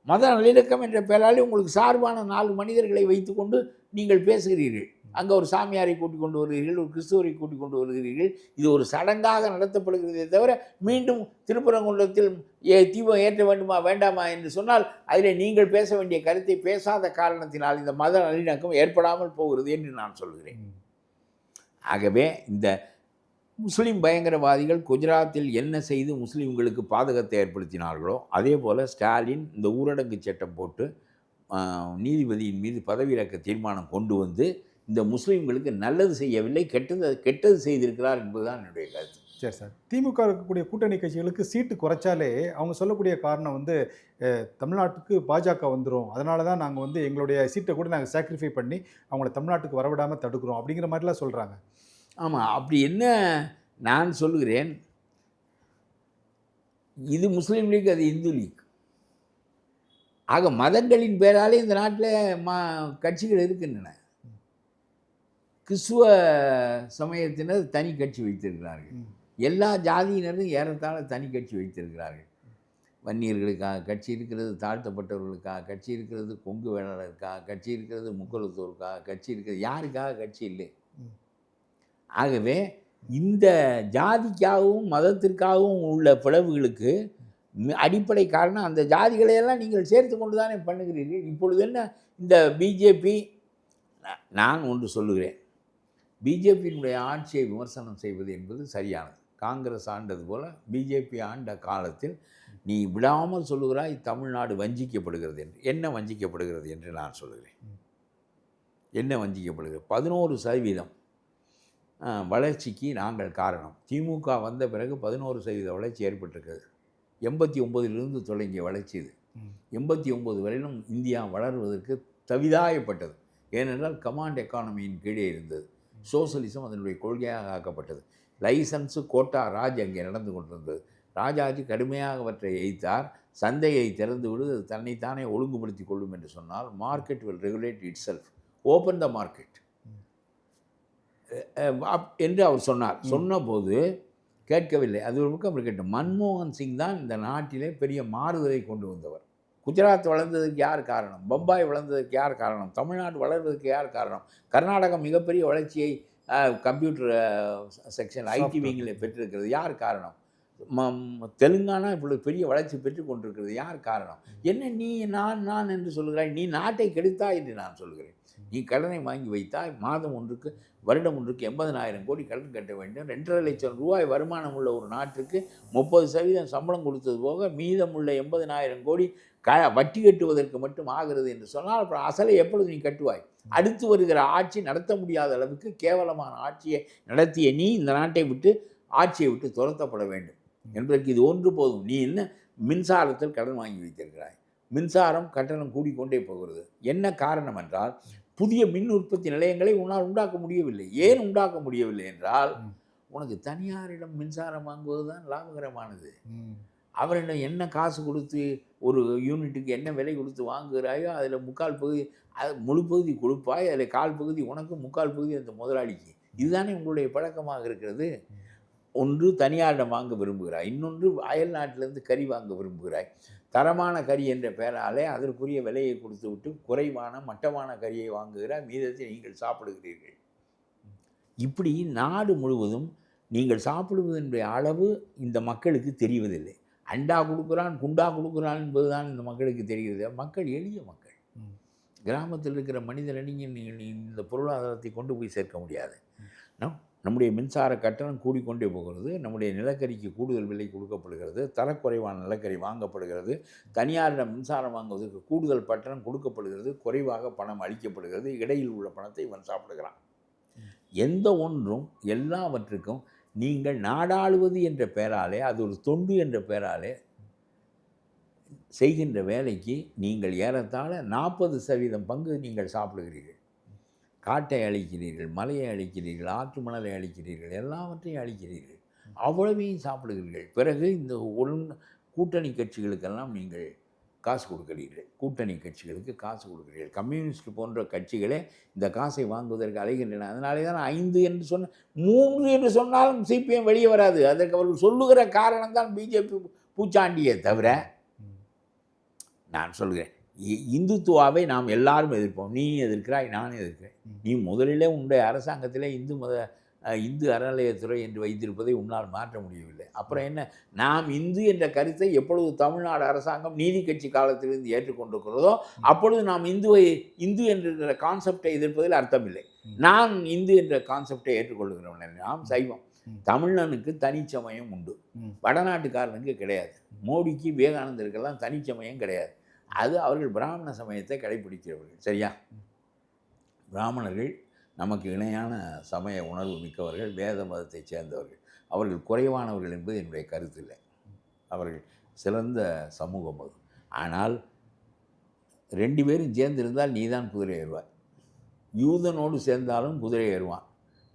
A: மத நல்லிணக்கம் என்ற பெயராலே உங்களுக்கு சார்பான 4 மனிதர்களை வைத்துக்கொண்டு நீங்கள் பேசுகிறீர்கள். அங்கே ஒரு சாமியாரை கூட்டிக் கொண்டு வருகிறீர்கள், ஒரு கிறிஸ்துவரை கூட்டிக் கொண்டு வருகிறீர்கள். இது ஒரு சடங்காக நடத்தப்படுகிறதே தவிர மீண்டும் திருப்பரங்குன்றத்தில் தீபம் ஏற்ற வேண்டுமா வேண்டாமா என்று சொன்னால் அதில் நீங்கள் பேச வேண்டிய கருத்தை பேசாத காரணத்தினால் இந்த மத நல்லிணக்கம் ஏற்படாமல் போகிறது என்று நான் சொல்கிறேன். ஆகவே இந்த முஸ்லீம் பயங்கரவாதிகள் குஜராத்தில் என்ன செய்து முஸ்லீம்களுக்கு பாதகத்தை ஏற்படுத்தினார்களோ அதே போல் ஸ்டாலின் இந்த ஊரடங்கு சட்டம் போட்டு நீதிபதியின் மீது பதவியிறக்க தீர்மானம் கொண்டு வந்து இந்த முஸ்லீம்களுக்கு நல்லது செய்யவில்லை, கெட்டது செய்திருக்கிறார் என்பதுதான் என்னுடைய கருத்து.
B: சரி சார், திமுக இருக்கக்கூடிய கூட்டணி கட்சிகளுக்கு சீட்டு குறைச்சாலே அவங்க சொல்லக்கூடிய காரணம் தமிழ்நாட்டுக்கு பாஜக வந்துடும், அதனால தான் நாங்கள் எங்களுடைய சீட்டை கூட நாங்கள் சாக்ரிஃபை பண்ணி அவங்கள தமிழ்நாட்டுக்கு வரவிடாமல் தடுக்கிறோம் அப்படிங்கிற மாதிரிலாம் சொல்கிறாங்க.
A: ஆமாம், அப்படி என்ன நான் சொல்லுகிறேன், இது முஸ்லீம் லீக், அது இந்து லீக். ஆக மதங்களின் பேராலே இந்த நாட்டில் கட்சிகள் இருக்கின்றன. கிறிஸ்துவ சமயத்தினர் தனி கட்சி வைத்திருக்கிறார்கள். எல்லா ஜாதியினரும் ஏறத்தாழ தனி கட்சி வைத்திருக்கிறார்கள். வன்னியர்களுக்காக கட்சி இருக்கிறது, தாழ்த்தப்பட்டவர்களுக்காக கட்சி இருக்கிறது, கொங்கு வேளாளருக்காக கட்சி இருக்கிறது, முக்குளத்தோருக்காக கட்சி இருக்கிறது. யாருக்காக கட்சி இல்லை? ஆகவே இந்த ஜாதிக்காகவும் மதத்திற்காகவும் உள்ள பிளவுகளுக்கு அடிப்படை காரணம் அந்த ஜாதிகளையெல்லாம் நீங்கள் சேர்த்து கொண்டு தானே பண்ணுகிறீர்கள். இப்பொழுது என்ன இந்த பிஜேபி, நான் ஒன்று சொல்லுகிறேன், பிஜேபியினுடைய ஆட்சியை விமர்சனம் செய்வது என்பது சரியானது. காங்கிரஸ் ஆண்டது போல் பிஜேபி ஆண்ட காலத்தில் நீ விடாமல் சொல்லுகிறாய் தமிழ்நாடு வஞ்சிக்கப்படுகிறது என்று. என்ன வஞ்சிக்கப்படுகிறது என்று நான் சொல்லுகிறேன். என்ன வஞ்சிக்கப்படுகிறது? 11% வளர்ச்சிக்கு நாங்கள் காரணம். திமுக வந்த பிறகு 11% வளர்ச்சி ஏற்பட்டிருக்கிறது. 89லிருந்து தொடங்கிய வளர்ச்சி இது. 89 வரையிலும் இந்தியா வளர்வதற்கு தவிதாயப்பட்டது. ஏனென்றால் கமாண்ட் எக்கானமியின் கீழே இருந்தது. சோசலிசம் அதனுடைய கொள்கையாக ஆக்கப்பட்டது. லைசன்ஸு, கோட்டா ராஜ் அங்கே நடந்து கொண்டிருந்தது. ராஜாஜி கடுமையாக அவற்றை எய்த்தார். சந்தையை திறந்து விடு, அது தன்னைத்தானே ஒழுங்குபடுத்தி கொள்ளும் என்று சொன்னால் market will regulate it self, open the market என்று அவர் சொன்னார். சொன்னபோது கேட்கவில்லை. அது ஒரு பக்கம் இருக்கட்டும். மன்மோகன் சிங் தான் இந்த நாட்டிலே பெரிய மாறுதலை கொண்டு வந்தவர். குஜராத் வளர்ந்ததுக்கு யார் காரணம்? பம்பாய் வளர்ந்ததுக்கு யார் காரணம்? தமிழ்நாடு வளர்வதற்கு யார் காரணம்? கர்நாடகம் மிகப்பெரிய வளர்ச்சியை கம்ப்யூட்டர் செக்ஷன் ஐடி விங்கில் பெற்றிருக்கிறது. யார் காரணம்? தெலுங்கானா இப்பொழுது பெரிய வளர்ச்சி பெற்று கொண்டிருக்கிறது. யார் காரணம்? என்ன நீ நான் என்று சொல்கிறாய்? நீ நாட்டை கெடுத்தாய் என்று நான் சொல்கிறேன். நீ கடனை வாங்கி வைத்தாய். மாதம் ஒன்றுக்கு, வருடம் ஒன்றுக்கு 80,000 கோடி கடன் கட்ட வேண்டும். 2.5 லட்சம் ரூபாய் வருமானம் உள்ள ஒரு நாட்டுக்கு 30% சம்பளம் கொடுத்தது போக மீதமுள்ள 80,000 கோடி வட்டி கட்டுவதற்கு மட்டும் ஆகிறது என்று சொன்னால் அப்புறம் அசலை எப்பொழுது நீ கட்டுவாய்? அடுத்து வருகிற ஆட்சி நடத்த முடியாத அளவுக்கு கேவலமான ஆட்சியை நடத்திய நீ இந்த நாட்டை விட்டு, ஆட்சியை விட்டு துரத்தப்பட வேண்டும் என்பதற்கு இது ஒன்று போதும். நீ என்ன மின்சாரத்தில் கடன் வாங்கி வைத்திருக்கிறாய். மின்சாரம் கட்டணம் கூடிக்கொண்டே போகிறது. என்ன காரணம் என்றால், புதிய மின் உற்பத்தி நிலையங்களை உன்னால் உண்டாக்க முடியவில்லை. ஏன் உண்டாக்க முடியவில்லை என்றால், உனக்கு தனியாரிடம் மின்சாரம் வாங்குவது தான் லாபகரமானது. அவரிடம் என்ன காசு கொடுத்து ஒரு யூனிட்டுக்கு என்ன விலை கொடுத்து வாங்குகிறாயோ அதில் முக்கால் பகுதி, முழு பகுதி கொடுப்பாய், அதில் கால் பகுதி உனக்கு, முக்கால் பகுதி அந்த முதலாளிக்கு. இதுதானே உங்களுடைய பழக்கமாக இருக்கிறது. ஒன்று தனியாரிடம் வாங்க விரும்புகிறாய், இன்னொன்று அயல் நாட்டிலிருந்து கறி வாங்க விரும்புகிறாய். தரமான கறி என்ற பெயராலே அதற்குரிய விலையை கொடுத்து விட்டு குறைவான மட்டமான கறியை வாங்குகிறாய், மீதத்தை நீங்கள் சாப்பிடுகிறீர்கள். இப்படி நாடு முழுவதும் நீங்கள் சாப்பிடுவதனுடைய அளவு இந்த மக்களுக்கு தெரிவதில்லை. அண்டா கொடுக்குறான், குண்டா கொடுக்குறான் என்பதுதான் இந்த மக்களுக்கு தெரிகிறது. மக்கள் எளிய மக்கள். கிராமத்தில் இருக்கிற மனிதனை நீங்கள் இந்த பொருளாதாரத்தை கொண்டு போய் சேர்க்க முடியாது. நம்முடைய மின்சார கட்டணம் கூடிக்கொண்டே போகிறது. நம்முடைய நிலக்கரிக்கு கூடுதல் விலை கொடுக்கப்படுகிறது. தரக்குறைவான நிலக்கரி வாங்கப்படுகிறது. தனியாரிடம் மின்சாரம் வாங்குவதற்கு கூடுதல் கட்டணம் கொடுக்கப்படுகிறது. குறைவாக பணம் அளிக்கப்படுகிறது. இடையில் உள்ள பணத்தை இவன் சாப்பிடுகிறான். எந்த ஒன்றும் எல்லாவற்றுக்கும் நீங்கள் நாடாளுவது என்ற பெயராலே, அது ஒரு தொண்டு என்ற பெயராலே செய்கின்ற வேலைக்கு நீங்கள் ஏறத்தாழ 40% பங்கு நீங்கள் சாப்பிடுகிறீர்கள். காட்டை அழிக்கிறீர்கள், மலையை அழிக்கிறீர்கள், ஆற்று மணலை அழிக்கிறீர்கள், எல்லாவற்றையும் அழிக்கிறீர்கள். அவ்வளவையும் சாப்பிடுகிறீர்கள். பிறகு இந்த கூட்டணி கட்சிகளுக்கெல்லாம் நீங்கள் காசு கொடுக்கிறீர்கள். கூட்டணி கட்சிகளுக்கு காசு கொடுக்கிறீர்கள். கம்யூனிஸ்ட் போன்ற கட்சிகளே இந்த காசை வாங்குவதற்கு அழைகின்றன. அதனாலே தான் 5 என்று சொன்ன 3 என்று சொன்னாலும் சிபிஎம் வெளியே வராது. அதற்கு அவர்கள் சொல்லுகிற காரணம் தான் பிஜேபி பூச்சாண்டியே தவிர, நான் சொல்கிறேன், இந்துத்துவாவை நாம் எல்லாரும் எதிர்ப்போம். நீ எதிர்க்கிறாய், நான் எதிர்க்கிறேன். நீ முதலிலே உன்னுடைய அரசாங்கத்திலே இந்து அறநிலையத்துறை என்று வைத்திருப்பதை உன்னால் மாற்ற முடியவில்லை. அப்புறம் என்ன, நாம் இந்து என்ற கருத்தை எப்பொழுது தமிழ்நாடு அரசாங்கம் நீதி கட்சி காலத்திலிருந்து ஏற்றுக்கொண்டிருக்கிறதோ அப்பொழுது நாம் இந்து என்ற கான்செப்டை எதிர்ப்பதில் அர்த்தமில்லை. நான் இந்து என்ற கான்செப்டை ஏற்றுக்கொள்கிறவன். நாம் சைவம். தமிழனுக்கு தனிச்சமயம் உண்டு, வடநாட்டுக்காரனுக்கு கிடையாது. மோடிக்கு விவேகானந்தருக்கெல்லாம் தனிச்சமயம் கிடையாது. அது அவர்கள் பிராமண சமயத்தை கடைபிடிக்கிறவர்கள். சரியா? பிராமணர்கள் நமக்கு இணையான சமய உணர்வு மிக்கவர்கள், வேத மதத்தைச் சேர்ந்தவர்கள். அவர்கள் குறைவானவர்கள் என்பது என்னுடைய கருத்து இல்லை. அவர்கள் சிறந்த சமூகம் அது. ஆனால் 2 பேரும் சேர்ந்திருந்தால் நீ தான் குதிரை ஏறுவாய். யூதனோடு சேர்ந்தாலும் குதிரை ஏறுவான்,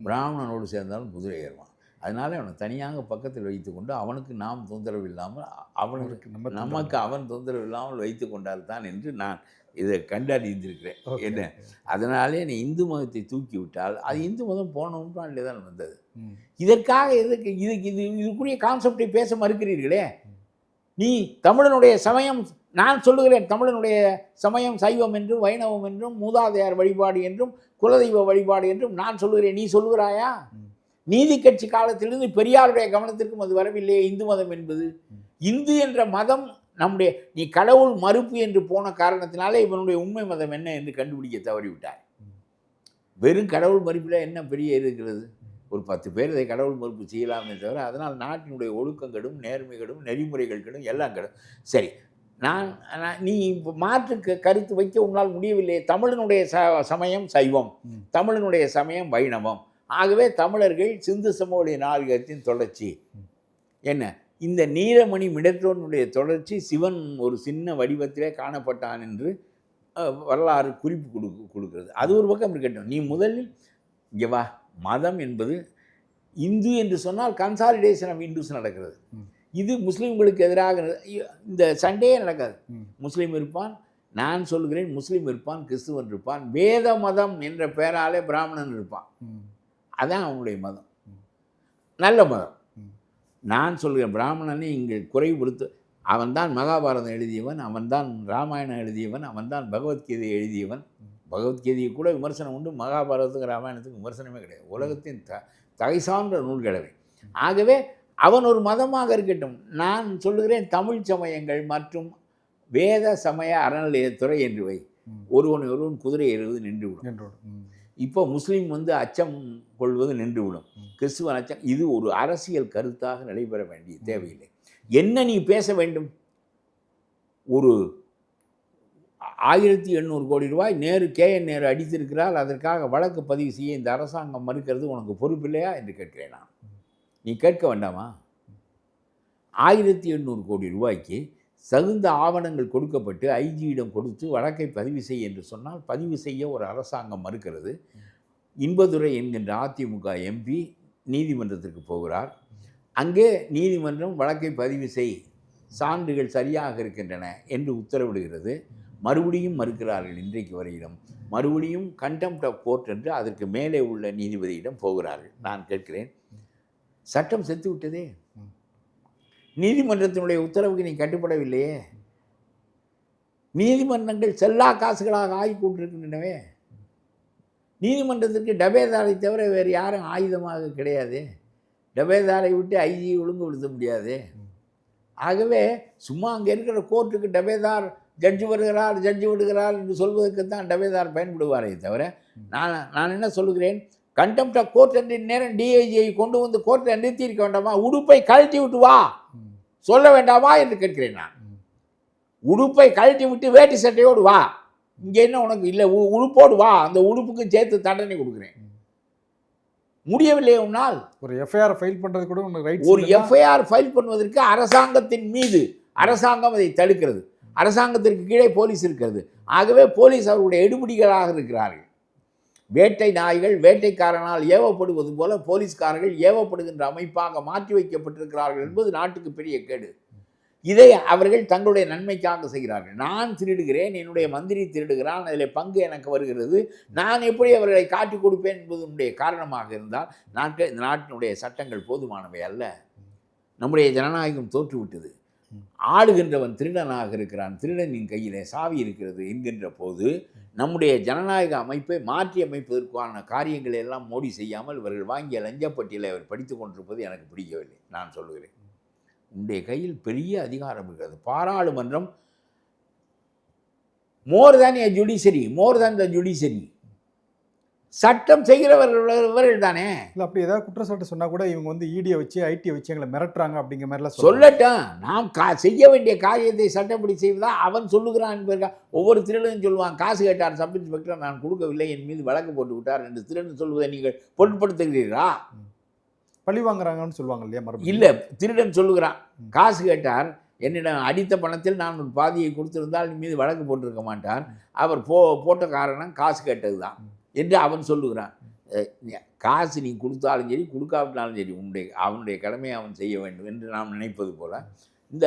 A: பிராமணனோடு சேர்ந்தாலும் குதிரை ஏறுவான். அதனால் அவனை தனியாக பக்கத்தில் வைத்து கொண்டு அவனுக்கு நாம் தொந்தரவு இல்லாமல், நமக்கு அவன் தொந்தரவு இல்லாமல் வைத்து கொண்டால் தான் என்று நான் இதை கண்டறிந்திருக்கிறேன். என்ன, அதனாலே நீ இந்து மதத்தை தூக்கி விட்டால் அது இந்து மதம் போன நூற்றாண்டிலே தான் வந்தது. இதற்காக இதுக்குரிய கான்செப்டை பேச மறுக்கிறீர்களே. நீ தமிழனுடைய சமயம், நான் சொல்லுகிறேன், தமிழனுடைய சமயம் சைவம் என்றும் வைணவம் என்றும் மூதாதையார் வழிபாடு என்றும் குலதெய்வ வழிபாடு என்றும் நான் சொல்லுகிறேன். நீ சொல்லுகிறாயா? நீதி கட்சி காலத்திலிருந்து பெரியாருடைய கவனத்திற்கும் அது வரவில்லையே இந்து மதம் என்பது. இந்து என்ற மதம் நம்முடைய, நீ கடவுள் மறுப்பு என்று போன காரணத்தினாலே இவனுடைய உண்மை மதம் என்ன என்று கண்டுபிடிக்க தவறிவிட்டார். வெறும் கடவுள் மறுப்பில் என்ன பெரிய இருக்கிறது? ஒரு 10 பேர் இதை கடவுள் மறுப்பு செய்யலாமே தவிர அதனால் நாட்டினுடைய ஒழுக்கங்களும் நேர்மைகளும் நெறிமுறைகளும் எல்லாம் கெடும். சரி, நீ இப்போ மாற்று கருத்து வைக்க உன்னால் முடியவில்லை. தமிழனுடைய சமயம் சைவம், தமிழனுடைய சமயம் வைணவம். ஆகவே தமிழர்கள் சிந்து சமவெளி நாகரிகத்தின் தொடர்ச்சி. என்ன, இந்த நீலமணி மிடற்றோனுடைய தொடர்ச்சி, சிவன் ஒரு சின்ன வடிவத்திலே காணப்பட்டான் என்று வரலாறு குறிப்பு கொடுக்கிறது. அது ஒரு பக்கம் இருக்கட்டும். நீ முதலில் இங்கே வா. மதம் என்பது இந்து என்று சொன்னால் கன்சாலிடேஷன் ஆஃப் இந்துஸ் நடக்கிறது. இது முஸ்லீம்களுக்கு எதிராக இந்த சண்டையே நடக்காது. முஸ்லீம் இருப்பான், நான் சொல்கிறேன், முஸ்லீம் இருப்பான், கிறிஸ்துவன் இருப்பான், வேத மதம் என்ற பெயராலே பிராமணன் இருப்பான். அதான் அவனுடைய மதம், நல்ல மதம். நான் சொல்கிறேன், பிராமணனை இங்கே குறைபடுத்த, அவன்தான் மகாபாரதம் எழுதியவன், அவன்தான் ராமாயணம் எழுதியவன், அவன்தான் பகவத்கீதை எழுதியவன். பகவத்கீதையை கூட விமர்சனம் உண்டு, மகாபாரதத்துக்கு ராமாயணத்துக்கு விமர்சனமே கிடையாது. உலகத்தின் தகை சான்ற நூல்களவை. ஆகவே அவன் ஒரு மதமாக இருக்கட்டும். நான் சொல்லுகிறேன், தமிழ் சமயங்கள் மற்றும் வேத சமய அறநிலையத்துறை என்று வை. ஒருவன் குதிரை ஏறுவது நின்றுவிடும். இப்போ முஸ்லீம் அச்சம் கொள்வது நின்றுவிடும், கிறிஸ்துவன் அச்சம். இது ஒரு அரசியல் கருத்தாக நடைபெற வேண்டிய தேவையில்லை. என்ன நீ பேச வேண்டும்? ஒரு 1800 கோடி ரூபாய் KN நேரு அடித்திருக்கிறால், அதற்காக வழக்கு பதிவு செய்ய இந்த அரசாங்கம் மறுக்கிறது உனக்கு பொறுப்பில்லையா என்று கேட்கிறேன் நான். நீ கேட்க வேண்டாமா? 1800 கோடி ரூபாய்க்கு தகுந்த ஆவணங்கள் கொடுக்கப்பட்டு ஐஜியிடம் கொடுத்து வழக்கை பதிவு செய் என்று சொன்னால் பதிவு செய்ய ஒரு அரசாங்கம் மறுக்கிறது. இன்பதுரை என்கின்ற அதிமுக எம்பி நீதிமன்றத்திற்கு போகிறார். அங்கே நீதிமன்றம் வழக்கை பதிவு செய், சான்றுகள் சரியாக இருக்கின்றன என்று உத்தரவிடுகிறது. மறுபடியும் மறுக்கிறார்கள். இன்றைக்கு வரையிலும் மறுபடியும் கண்டெம்ப்ட் ஆஃப் கோர்ட் என்று அதற்கு மேலே உள்ள நீதிபதியிடம் போகிறார்கள். நான் கேட்கிறேன், சட்டம் செத்து விட்டதே, நீதிமன்றத்தினுடைய உத்தரவுக்கு நீ கட்டுப்படவில்லையே, நீதிமன்றங்கள் செல்லா காசுகளாக ஆகி கொண்டிருக்கின்றனவே, நீதிமன்றத்திற்கு டபேதாரை தவிர வேறு யாரும் ஆயுதமாக கிடையாது, டபேதாரை விட்டு ஐஜி ஒழுங்குபடுத்த முடியாது. ஆகவே சும்மா அங்கே இருக்கிற கோர்ட்டுக்கு டபேதார் ஜட்ஜு வருகிறார் ஜட்ஜு விடுகிறார் என்று சொல்வதற்கு தான் டபேதார் பயன்படுவாரே தவிர, நான் என்ன சொல்லுகிறேன், கண்டெம்ப்ட் ஆஃப் கோர்ட் என்று நேரம் டிஐஜியை கொண்டு வந்து கோர்ட்டில் நிறுத்தியிருக்க வேண்டாமா? உடுப்பை கழட்டி விட்டு வா சொல்ல வேண்டாமா என்று கேட்கிறேன் நான். உடுப்பை கழட்டி விட்டு வேட்டி சட்டையோடு வா, இங்கே என்ன உனக்கு இல்லை, உடுப்போடு வா, அந்த உடுப்புக்கு சேர்த்து தண்டனை கொடுக்குறேன். முடியவில்லை உன்னால்
B: ஒரு எஃப்ஐஆர் ஃபைல் பண்ணுறது கூட
A: ஒரு எஃப்ஐஆர் ஃபைல் பண்ணுவதற்கு அரசாங்கத்தின் மீது அரசாங்கம் அதை தடுக்கிறது. அரசாங்கத்திற்கு கீழே போலீஸ் இருக்கிறது. ஆகவே போலீஸ் அவர்களுடைய எடுபிடிகளாக இருக்கிறார்கள். வேட்டை நாய்கள் வேட்டைக்காரனால் ஏவப்படுவது போல போலீஸ்காரர்கள் ஏவப்படுகின்ற அமைப்பாக மாற்றி வைக்கப்பட்டிருக்கிறார்கள் என்பது நாட்டுக்கு பெரிய கேடு. இதை அவர்கள் தங்களுடைய நன்மைக்காக செய்கிறார்கள். நான் திருடுகிறேன், என்னுடைய மந்திரி திருடுகிறான், அதில் பங்கு எனக்கு வருகிறது, நான் எப்படி அவர்களை காட்டி கொடுப்பேன் என்பதனுடைய காரணமாக இருந்தால் நாட்டினுடைய சட்டங்கள் போதுமானவை அல்ல. நம்முடைய ஜனநாயகம் தோற்றுவிட்டது. ஆளுகின்றவன் திருடனாக இருக்கிறான், திருடனின் கையிலே சாவி இருக்கிறது என்கின்ற போது நம்முடைய ஜனநாயக அமைப்பை மாற்றி அமைப்பதற்கான காரியங்களை எல்லாம் மோடி செய்யாமல் இவர்கள் வாங்கிய லஞ்சப்பட்டியலை அவர் படித்து கொண்டிருப்பது எனக்கு பிடிக்கவில்லை. நான் சொல்லுகிறேன், உன்னுடைய கையில் பெரிய அதிகாரம் இருக்கிறது. பாராளுமன்றம் மோர் தேன் எ ஜுடிஷரி, மோர் தேன் த ஜுடிஷரி. சட்டம் செய்கிறவர்கள் தானே.
B: இல்லை, அப்படி ஏதாவது குற்றச்சாட்டு சொன்னால் கூட இவங்க வந்து இடியை வச்சு ஐடியை வச்சு எங்களை மிரட்டுறாங்க அப்படிங்கிற மாதிரிலாம்
A: சொல்லட்டும். நாம் செய்ய வேண்டிய காரியத்தை சட்டப்படி செய்வதா அவன் சொல்லுகிறான் என்பதற்காக. ஒவ்வொரு திருடனும் சொல்லுவான், காசு கேட்டார் சப் இன்ஸ்பெக்டர், நான் கொடுக்கவில்லை, என் மீது வழக்கு போட்டு விட்டார் என்று திருடன் சொல்வதை நீங்கள் பொருட்படுத்துகிறீர்களா?
B: பழி வாங்குறாங்கன்னு சொல்லுவாங்க இல்லையா? மறுபடியும்
A: இல்லை, திருடன் சொல்லுகிறான், காசு கேட்டார், என்னிடம் அடித்த பணத்தில் நான் ஒரு பாதியை கொடுத்திருந்தால் என் மீது வழக்கு போட்டிருக்க மாட்டார், அவர் போட்ட காரணம் காசு கேட்டது தான் என்று அவன் சொல்லுகிறான். காசு நீ கொடுத்தாலும் சரி கொடுக்காவிட்டாலும் சரி அவனுடைய கடமையை அவன் செய்ய வேண்டும் என்று நாம் நினைப்பது போல இந்த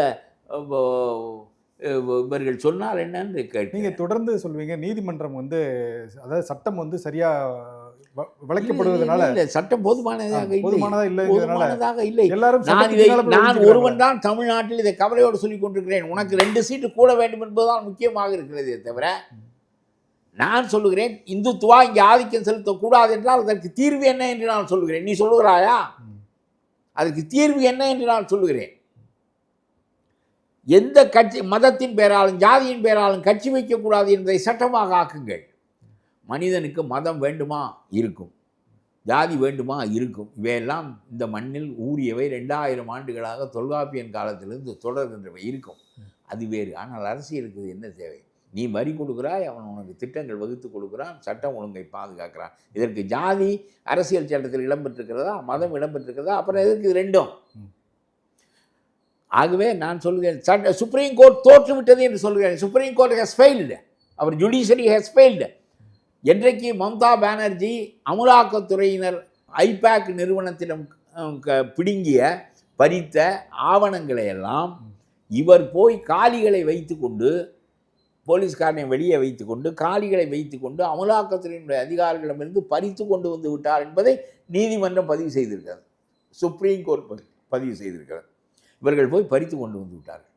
A: இவர்கள் சொன்னால் என்னன்னு கேட்டு
B: நீங்கள் தொடர்ந்து சொல்வீங்க, நீதிமன்றம் வந்து அதாவது சட்டம் வந்து சரியா விளக்கப்படுவதனால
A: சட்டம் போதுமானதாக இல்லை. நான் ஒருவன் தான் தமிழ்நாட்டில் இதை கவலையோடு சொல்லிக் கொண்டிருக்கிறேன். உனக்கு 2 சீட்டு கூட வேண்டும் என்பதுதான் முக்கியமாக இருக்கிறதே தவிர, நான் சொல்லுகிறேன் இந்துத்துவா இங்கே ஆதிக்கம் செலுத்தக்கூடாது என்றால் அதற்கு தீர்வு என்ன என்று நான் சொல்லுகிறேன். நீ சொல்லுகிறாயா? அதற்கு தீர்வு என்ன என்று நான் சொல்லுகிறேன். எந்த கட்சி மதத்தின் பேராலும் ஜாதியின் பேராலும் கட்சி வைக்கக்கூடாது என்பதை சட்டமாக ஆக்குங்கள். மனிதனுக்கு மதம் வேண்டுமா? இருக்கும். ஜாதி வேண்டுமா? இருக்கும். இவையெல்லாம் இந்த மண்ணில் ஊறியவை 2000 ஆண்டுகளாக தொல்காப்பியன் காலத்திலிருந்து தொடர்கின்றவை இருக்கும். அது வேறு. ஆனால் அரசியலுக்கு என்ன தேவை? நீ வரி கொடுக்குறாய், அவன் உனக்கு திட்டங்கள் வகுத்து கொடுக்குறான், சட்டம் ஒழுங்கை பாதுகாக்கிறான். இதற்கு ஜாதி அரசியல் சட்டத்தில் இடம்பெற்றிருக்கிறதா, மதம் இடம்பெற்றிருக்கிறதா? அப்புறம் எதற்கு இது ரெண்டும்? ஆகவே நான் சொல்கிறேன், சுப்ரீம் கோர்ட் தோற்றுவிட்டது என்று சொல்கிறேன். சுப்ரீம் கோர்ட் ஹஸ் ஃபெயில்டு, அவர் ஜுடிஷரி ஹஸ் ஃபெயில்டு. என்றைக்கு மம்தா பானர்ஜி அமலாக்கத்துறையினர் ஐபேக் நிறுவனத்திடம் பிடுங்கிய பறித்த ஆவணங்களை எல்லாம் இவர் போய் காலிகளை வைத்து கொண்டு, போலீஸ்காரனை வெளியே வைத்து கொண்டு காலிகளை வைத்து கொண்டு அமலாக்கத்துறையினுடைய அதிகாரிகளிடமிருந்து பறித்து கொண்டு வந்து விட்டார் என்பதை நீதிமன்றம் பதிவு செய்திருக்கிறது, சுப்ரீம் கோர்ட் பதிவு செய்திருக்கிறது. இவர்கள் போய் பறித்து கொண்டு வந்து விட்டார்கள்.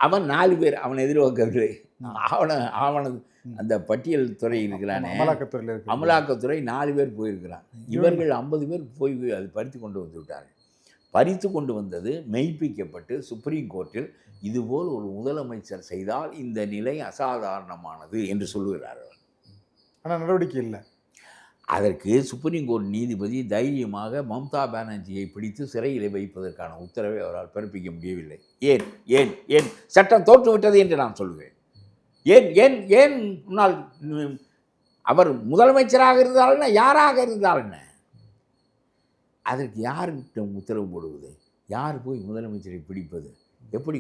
A: அவன் 4 பேர் அவன் எதிர்பார்க்கவில்லை. ஆவண அந்த பட்டியல் துறை இருக்கிறானே, அமலாக்கத்துறை 4 பேர் போயிருக்கிறான். இவர்கள் 50 பேர் போய் அது பறித்து கொண்டு வந்து விட்டார்கள். பறித்து கொண்டு வந்தது மெய்ப்பிக்கப்பட்டு சுப்ரீம் கோர்ட்டில் இதுபோல் ஒரு முதலமைச்சர் செய்தால் இந்த நிலை அசாதாரணமானது என்று சொல்லுகிறார்கள்.
B: ஆனால் நடவடிக்கை இல்லை.
A: அதற்கு சுப்ரீம் கோர்ட் நீதிபதி தைரியமாக மம்தா பானர்ஜியை பிடித்து சிறையில் வைப்பதற்கான உத்தரவை அவரால் பிறப்பிக்க முடியவில்லை. ஏன் ஏன் ஏன் சட்டம் தோற்றுவிட்டது என்று நான் சொல்லுவேன். ஏன் ஏன் ஏன் முன்னால் அவர் முதலமைச்சராக இருந்தால் என்ன, யாராக இருந்தால் என்ன, அதற்கு யார்கிட்ட உத்தரவு போடுவது? யார் போய் முதலமைச்சரை பிடிப்பது, எப்படி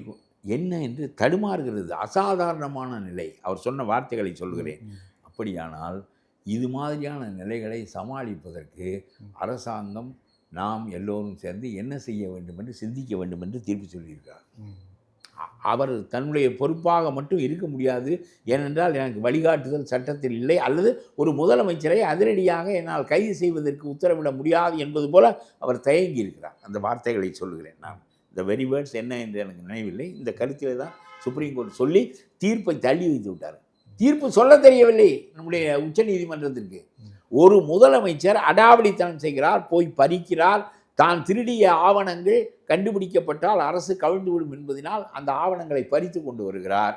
A: என்ன என்று தடுமாறுகிறது. அசாதாரணமான நிலை. அவர் சொன்ன வார்த்தைகளை சொல்கிறேன். அப்படியானால் இது மாதிரியான நிலைகளை சமாளிப்பதற்கு அரசாங்கம் நாம் எல்லோரும் சேர்ந்து என்ன செய்ய வேண்டும் என்று சிந்திக்க வேண்டும் என்று தீர்ப்பு சொல்லியிருக்கிறார். அவர் தன்னுடைய பொறுப்பாக மட்டும் இருக்க முடியாது. ஏனென்றால் எனக்கு வழிகாட்டுதல் சட்டத்தில் இல்லை, அல்லது ஒரு முதலமைச்சரை அதிரடியாக என்னால் கைது செய்வதற்கு உத்தரவிட முடியாது என்பது போல அவர் தயங்கி இருக்கிறார். அந்த வார்த்தைகளை சொல்லுகிறேன் நான். இந்த வெரி வேர்ட்ஸ் என்ன என்று எனக்கு நினைவில்லை. இந்த கருத்திலே தான் சுப்ரீம் கோர்ட் சொல்லி தீர்ப்பை தள்ளி வைத்து விட்டார். தீர்ப்பு சொல்ல தெரியவில்லை நம்முடைய உச்சநீதிமன்றத்திற்கு. ஒரு முதலமைச்சர் அடாவடித்தனம் செய்கிறார், போய் பறிக்கிறார், தான் திருடிய ஆவணங்கள் கண்டுபிடிக்கப்பட்டால் அரசு கவிழ்ந்துவிடும் என்பதனால் அந்த ஆவணங்களை பறித்து கொண்டு வருகிறார்.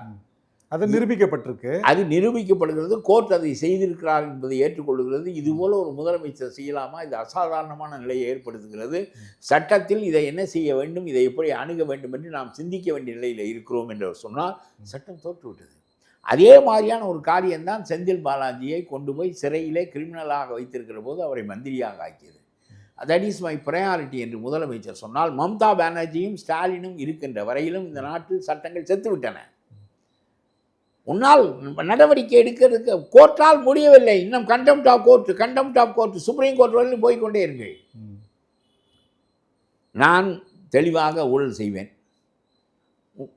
B: அது நிரூபிக்கப்பட்டிருக்கு.
A: அது நிரூபிக்கப்படுகிறது. கோர்ட் அதை செய்திருக்கிறார் என்பதை ஏற்றுக்கொள்கிறது. இதுபோல ஒரு முதலமைச்சர் செய்யலாமா? இது அசாதாரணமான நிலையை ஏற்படுத்துகிறது. சட்டத்தில் இதை என்ன செய்ய வேண்டும், இதை எப்படி அணுக வேண்டும் என்று நாம் சிந்திக்க வேண்டிய நிலையில் இருக்கிறோம் என்று சொன்னால் சட்டம் தோற்றுவிட்டது. அதே மாதிரியான ஒரு காரியம்தான் செந்தில் பாலாஜியை கொண்டு போய் சிறையிலே கிரிமினலாக வைத்திருக்கிற போது அவரை மந்திரியாக ஆக்கியது. தட் இஸ் மை ப்ரையாரிட்டி என்று முதலமைச்சர் சொன்னால், மம்தா பானர்ஜியும் ஸ்டாலினும் இருக்கின்ற வரையிலும் இந்த நாட்டில் சட்டங்கள் செத்துவிட்டன. உன்னால் நடவடிக்கை எடுக்கிறதுக்கு கோர்ட்டால் முடியவில்லை. இன்னும் contempt of court supreme court வரையிலும் போய்கொண்டே இருங்கள். நான் தெளிவாக ஊழல் செய்வேன்.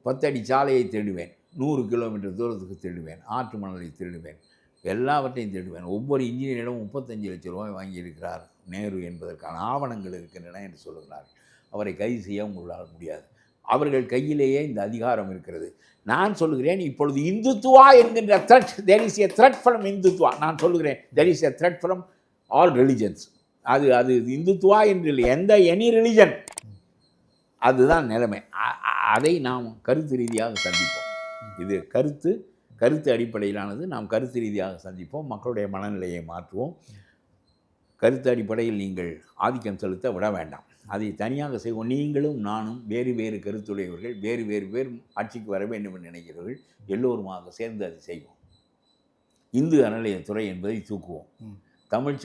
A: 10 அடி சாலையை தேடுவேன், 100 கிலோமீட்டர் தூரத்துக்கு தேடுவேன், ஆற்று மணலை தேடுவேன், எல்லாவற்றையும் தேடுவேன். ஒவ்வொரு இன்ஜினியரிடம் 35 லட்சம் ரூபாய் வாங்கியிருக்கிறார் நேரு என்பதற்கான ஆவணங்கள் இருக்கின்றன என்று சொல்லுகிறார். அவரை கைது செய்ய உங்களால் முடியாது. அவர்கள் கையிலேயே இந்த அதிகாரம் இருக்கிறது. நான் சொல்லுகிறேன், இப்பொழுது இந்துத்துவா என்கின்ற thread, there is a thread from Hindutva. நான் சொல்லுகிறேன், there is a thread from all religions. அது இந்துத்துவா என்று இல்லை, எனி ரிலிஜன். அதுதான் நிலைமை. அதை நாம் கருத்து ரீதியாக சந்திப்போம். இது கருத்து அடிப்படையிலானது. நாம் கருத்து ரீதியாக சந்திப்போம், மக்களுடைய மனநிலையை மாற்றுவோம். கருத்து அடிப்படையில் நீங்கள் ஆதிக்கம் செலுத்த விட வேண்டாம். அதை தனியாக செய்வோம். நீங்களும் நானும் வேறு கருத்துடையவர்கள், வேறு பேர் ஆட்சிக்கு வர வேண்டும் என்று நினைக்கிறவர்கள் எல்லோருமாக சேர்ந்து அதை செய்வோம். இந்து அறநிலையத்துறை என்பதை தூக்குவோம். தமிழ்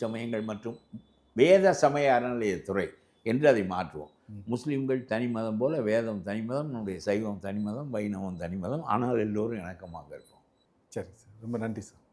A: சமயங்கள் மற்றும் வேத சமய அறநிலையத்துறை என்று அதை மாற்றுவோம். முஸ்லீம்கள் தனிமதம் போல வேதம் தனிமதம், நம்முடைய சைவம் தனிமதம், வைணவம் தனிமதம், ஆனால் எல்லோரும் இணக்கமாக இருப்போம்.
B: சரி சார், ரொம்ப நன்றி சார்.